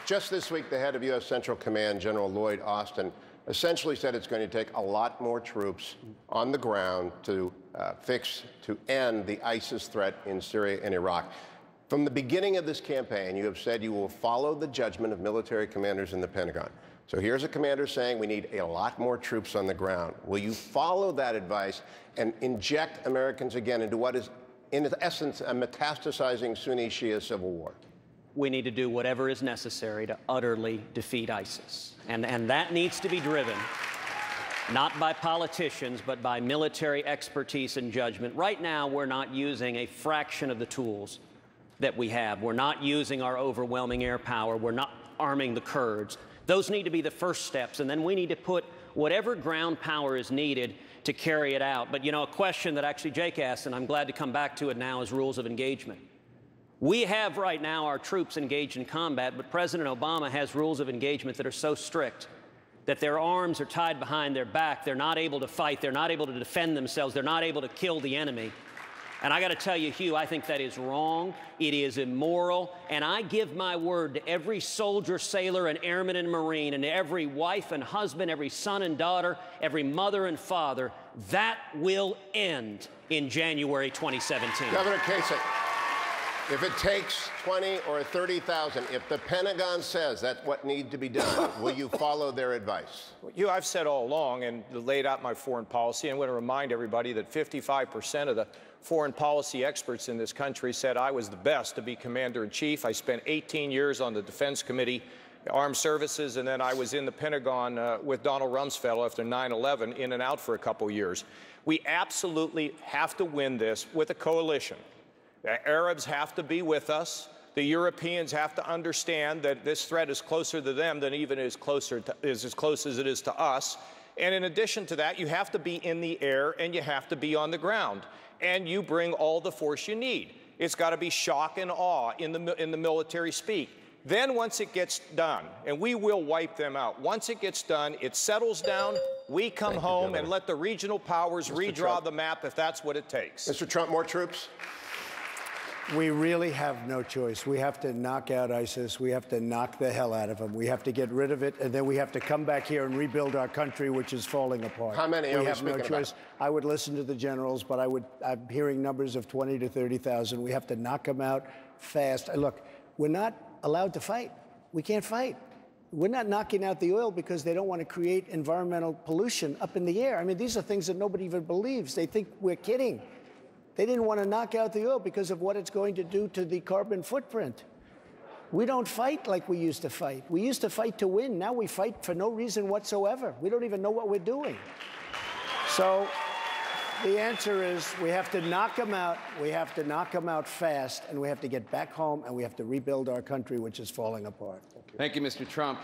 Just this week, the head of U.S. Central Command, General Lloyd Austin, essentially said it's going to take a lot more troops on the ground to end the ISIS threat in Syria and Iraq. From the beginning of this campaign, you have said you will follow the judgment of military commanders in the Pentagon. So here's a commander saying we need a lot more troops on the ground. Will you follow that advice and inject Americans again into what is, in essence, a metastasizing Sunni-Shia civil war? We need to do whatever is necessary to utterly defeat ISIS. And that needs to be driven not by politicians, but by military expertise and judgment. Right now, we're not using a fraction of the tools that we have. We're not using our overwhelming air power. We're not arming the Kurds. Those need to be the first steps, and then we need to put whatever ground power is needed to carry it out. But, you know, a question that actually Jake asked, and I'm glad to come back to it now, is rules of engagement. We have right now our troops engaged in combat, but President Obama has rules of engagement that are so strict that their arms are tied behind their back. They're not able to fight. They're not able to defend themselves. They're not able to kill the enemy. And I got to tell you, Hugh, I think that is wrong. It is immoral. And I give my word to every soldier, sailor, and airman and Marine, and to every wife and husband, every son and daughter, every mother and father, that will end in January 2017. Governor Kasich, if it takes 20 or 30,000, if the Pentagon says that's what needs to be done, will you follow their advice? Hugh, I've said all along and laid out my foreign policy. I'm going to remind everybody that 55% of the foreign policy experts in this country said I was the best to be commander-in-chief. I spent 18 years on the Defense Committee, Armed Services, and then I was in the Pentagon with Donald Rumsfeld after 9/11, in and out for a couple years. We absolutely have to win this with a coalition. The Arabs have to be with us. The Europeans have to understand that this threat is closer to them than even is as close as it is to us. And in addition to that, you have to be in the air and you have to be on the ground. And you bring all the force you need. It's got to be shock and awe in the military speak. Then once it gets done, and we will wipe them out, once it gets done, it settles down, we come home and let the regional powers redraw the map if that's what it takes. Mr. Trump, more troops? We really have no choice. We have to knock out ISIS. We have to knock the hell out of them. We have to get rid of it, and then we have to come back here and rebuild our country, which is falling apart. How many are we have no choice. about? I would listen to the generals, but I'm hearing numbers of 20 to 30,000. We have to knock them out fast. Look, we're not allowed to fight. We can't fight. We're not knocking out the oil because they don't want to create environmental pollution up in the air. I mean, these are things that nobody even believes. They think we're kidding. They didn't want to knock out the oil because of what it's going to do to the carbon footprint. We don't fight like we used to fight. We used to fight to win. Now we fight for no reason whatsoever. We don't even know what we're doing. So the answer is we have to knock them out. We have to knock them out fast, and we have to get back home, and we have to rebuild our country, which is falling apart. Thank you, Mr. Trump.